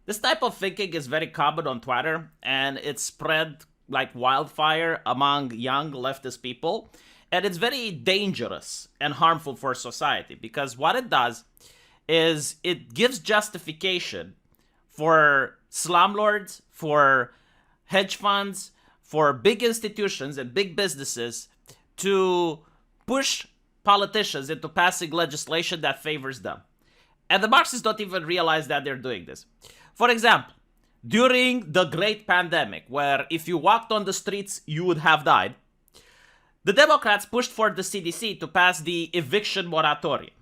This type of thinking is very common on Twitter, and it's spread like wildfire among young leftist people. And it's very dangerous and harmful for society because what it does is it gives justification for slumlords, for hedge funds, for big institutions and big businesses to push politicians into passing legislation that favors them. And the Marxists don't even realize that they're doing this. For example, during the Great Pandemic, where if you walked on the streets, you would have died, the Democrats pushed for the CDC to pass the eviction moratorium,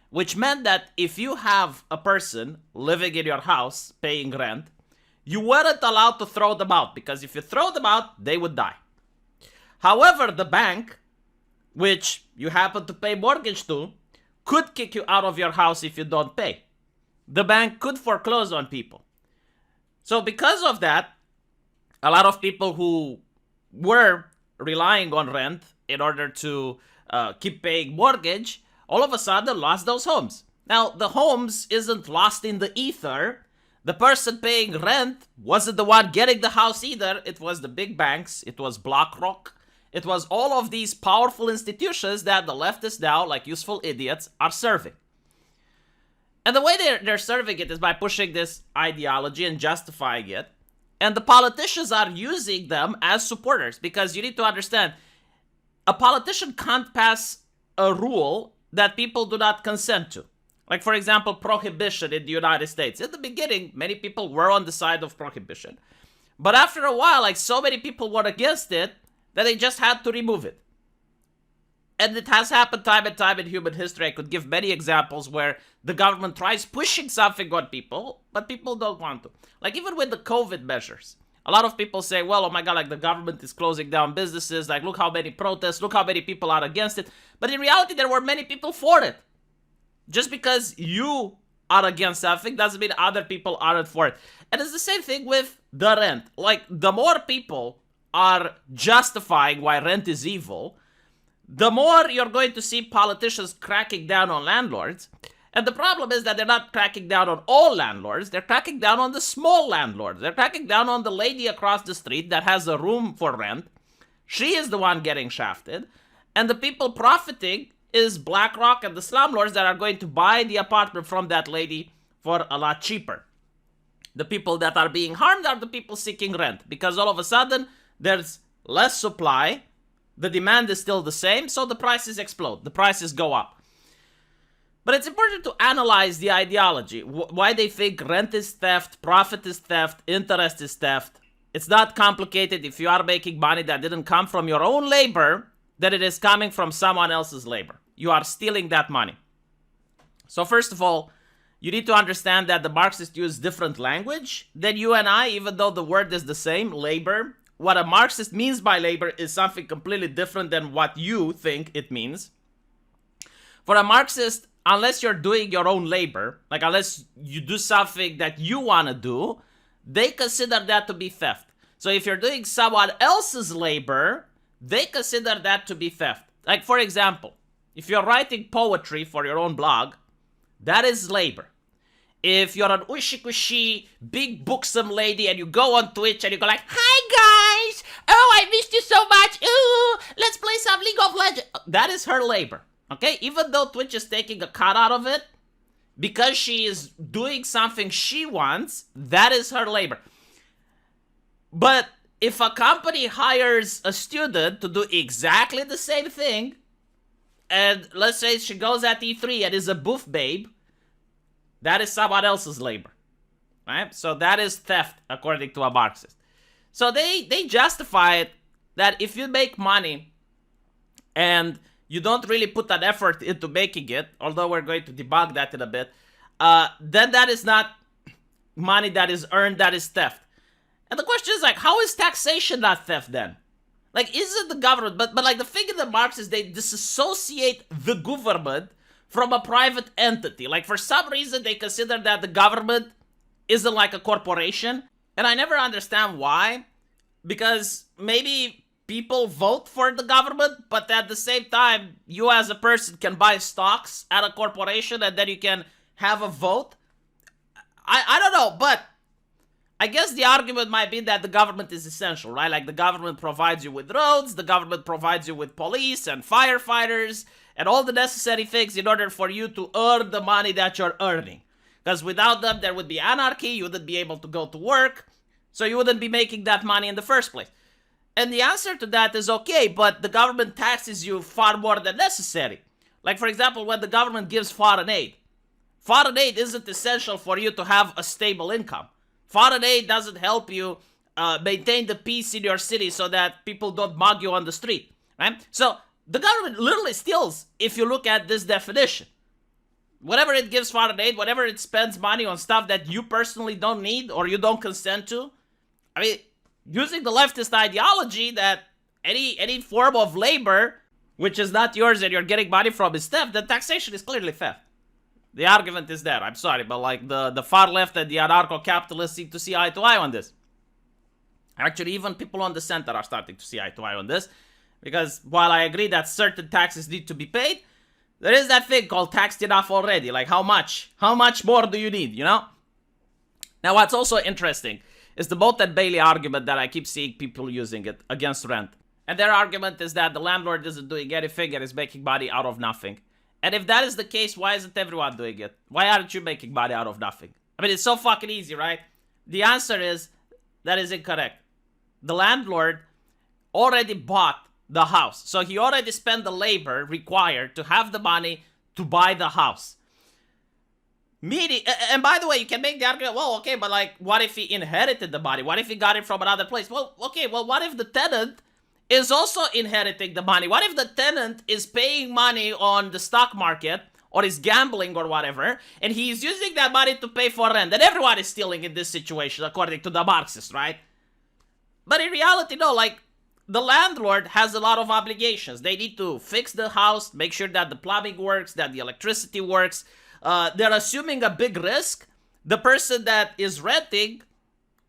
which meant that if you have a person living in your house paying rent, you weren't allowed to throw them out because if you throw them out, they would die. However, the bank, which you happen to pay mortgage to, could kick you out of your house if you don't pay. The bank could foreclose on people. So because of that, a lot of people who were relying on rent in order to keep paying mortgage, all of a sudden lost those homes. Now, the homes isn't lost in the ether. The person paying rent wasn't the one getting the house either. It was the big banks. It was BlackRock. It was all of these powerful institutions that the leftists now, like useful idiots, are serving. And the way they're serving it is by pushing this ideology and justifying it. And the politicians are using them as supporters because you need to understand, a politician can't pass a rule that people do not consent to. Like, for example, prohibition in the United States. In the beginning, many people were on the side of prohibition. But after a while, like so many people were against it that they just had to remove it. And it has happened time and time in human history. I could give many examples where the government tries pushing something on people, but people don't want to. Like even with the COVID measures. A lot of people say, well, oh my God, like the government is closing down businesses. Like, look how many protests, look how many people are against it. But in reality, there were many people for it. Just because you are against something doesn't mean other people aren't for it. And it's the same thing with the rent. Like, the more people are justifying why rent is evil, the more you're going to see politicians cracking down on landlords. And the problem is that they're not cracking down on all landlords. They're cracking down on the small landlords. They're cracking down on the lady across the street that has a room for rent. She is the one getting shafted. And the people profiting is BlackRock and the slumlords that are going to buy the apartment from that lady for a lot cheaper. The people that are being harmed are the people seeking rent because all of a sudden there's less supply. The demand is still the same, so the prices explode. The prices go up. But it's important to analyze the ideology. Why they think rent is theft, profit is theft, interest is theft. It's not complicated if you are making money that didn't come from your own labor, that it is coming from someone else's labor. You are stealing that money. So first of all, you need to understand that the Marxists use different language than you and I, even though the word is the same, labor. What a Marxist means by labor is something completely different than what you think it means. For a Marxist, unless you're doing your own labor, like unless you do something that you want to do, they consider that to be theft. So if you're doing someone else's labor, they consider that to be theft. Like for example, if you're writing poetry for your own blog, that is labor. If you're an ushi-kushi, big buxom lady and you go on Twitch and you go like, hi guys, oh I missed you so much, ooh, let's play some League of Legends. That is her labor, okay? Even though Twitch is taking a cut out of it, because she is doing something she wants, that is her labor. But if a company hires a student to do exactly the same thing, and let's say she goes at E3 and is a booth babe, that is someone else's labor, right? So that is theft, according to a Marxist. So they justify it that if you make money and you don't really put an effort into making it, although we're going to debug that in a bit, then that is not money that is earned, that is theft. And the question is like, how is taxation not theft then? Like, isn't the government, but like the thing in the Marxists, they disassociate the government from a private entity. Like, for some reason, they consider that the government isn't like a corporation. And I never understand why. Because maybe people vote for the government, but at the same time, you as a person can buy stocks at a corporation and then you can have a vote. I don't know, but I guess the argument might be that the government is essential, right? Like the government provides you with roads, the government provides you with police and firefighters and all the necessary things in order for you to earn the money that you're earning. Because without them, there would be anarchy, you wouldn't be able to go to work, so you wouldn't be making that money in the first place. And the answer to that is okay, but the government taxes you far more than necessary. Like, for example, when the government gives foreign aid isn't essential for you to have a stable income. Foreign aid doesn't help you maintain the peace in your city so that people don't mug you on the street, right? So the government literally steals if you look at this definition. Whatever it gives foreign aid, whatever it spends money on stuff that you personally don't need or you don't consent to, I mean, using the leftist ideology that any form of labor which is not yours and you're getting money from is theft, then taxation is clearly theft. The argument is there. I'm sorry, but like the far left and the anarcho-capitalists seem to see eye to eye on this. Actually, even people on the center are starting to see eye to eye on this. Because while I agree that certain taxes need to be paid, there is that thing called taxed enough already. Like how much? How much more do you need, you know? Now what's also interesting is the Moat and Bailey argument that I keep seeing people using it against rent. And their argument is that the landlord isn't doing anything and is making money out of nothing. And if that is the case, why isn't everyone doing it? Why aren't you making money out of nothing? I mean, it's so fucking easy, right? The answer is, that is incorrect. The landlord already bought the house. So he already spent the labor required to have the money to buy the house. Meaning, and by the way, you can make the argument, well, okay, but like, what if he inherited the money? What if he got it from another place? Well, okay, well, what if the tenant is also inheriting the money? What if the tenant is paying money on the stock market or is gambling or whatever, and he's using that money to pay for rent? And everyone is stealing in this situation, according to the Marxists, right? But in reality, no, like, the landlord has a lot of obligations. They need to fix the house, make sure that the plumbing works, that the electricity works. They're assuming a big risk. The person that is renting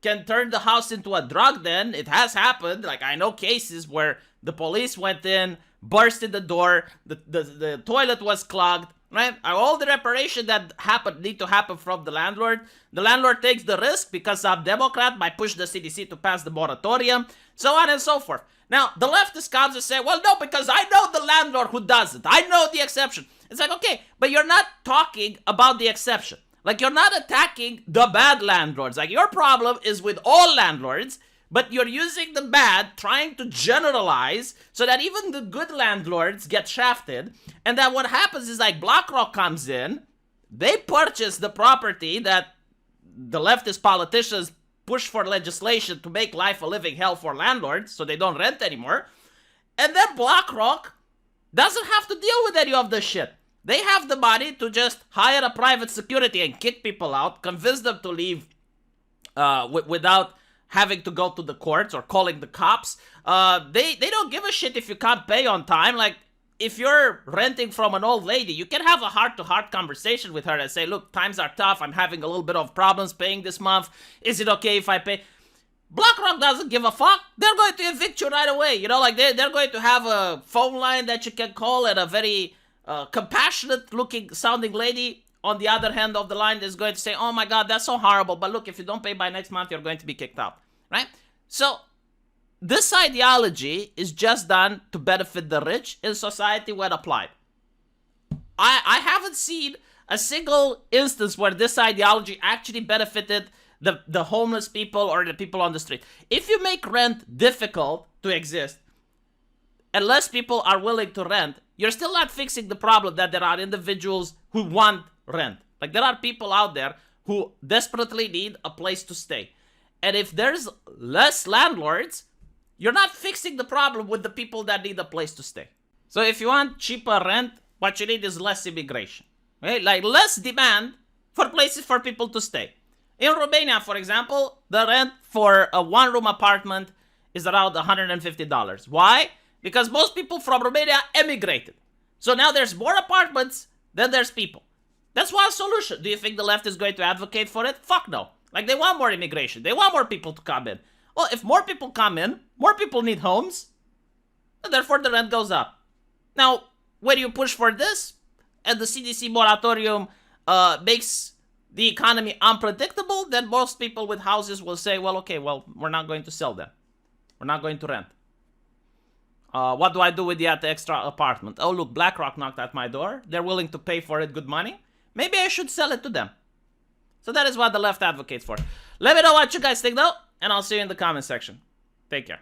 can turn the house into a drug den. It has happened. Like, I know cases where the police went in, burst in the door, the toilet was clogged, right? All the reparation that happened need to happen from the landlord. The landlord takes the risk because some Democrat might push the CDC to pass the moratorium, so on and so forth. Now, the leftist comes and say, well, no, because I know the landlord who does it. I know the exception. It's like, okay, but you're not talking about the exception. Like, you're not attacking the bad landlords. Like, your problem is with all landlords, but you're using the bad, trying to generalize so that even the good landlords get shafted. And then what happens is, like, BlackRock comes in, they purchase the property that the leftist politicians push for legislation to make life a living hell for landlords so they don't rent anymore. And then BlackRock doesn't have to deal with any of this shit. They have the money to just hire a private security and kick people out, convince them to leave without having to go to the courts or calling the cops. They don't give a shit if you can't pay on time. Like, if you're renting from an old lady, you can have a heart-to-heart conversation with her and say, look, times are tough. I'm having a little bit of problems paying this month. Is it okay if I pay? BlackRock doesn't give a fuck. They're going to evict you right away. You know, like, they're going to have a phone line that you can call, and a very compassionate-looking sounding lady on the other hand of the line is going to say, oh my God, that's so horrible, but look, if you don't pay by next month, you're going to be kicked out, right? So this ideology is just done to benefit the rich in society when applied. I haven't seen a single instance where this ideology actually benefited the homeless people or the people on the street. If you make rent difficult to exist, and less people are willing to rent, you're still not fixing the problem that there are individuals who want rent. Like, there are people out there who desperately need a place to stay. And if there's less landlords, you're not fixing the problem with the people that need a place to stay. So if you want cheaper rent, what you need is less immigration. Right? Like, less demand for places for people to stay. In Romania, for example, the rent for a one-room apartment is around $150. Why? Because most people from Romania emigrated. So now there's more apartments than there's people. That's one solution. Do you think the left is going to advocate for it? Fuck no. Like, they want more immigration. They want more people to come in. Well, if more people come in, more people need homes, and therefore the rent goes up. Now, when you push for this, and the CDC moratorium makes the economy unpredictable, then most people with houses will say, well, okay, well, we're not going to sell them. We're not going to rent. What do I do with the extra apartment? Oh, look, BlackRock knocked at my door. They're willing to pay for it good money. Maybe I should sell it to them. So that is what the left advocates for. Let me know what you guys think, though, and I'll see you in the comment section. Take care.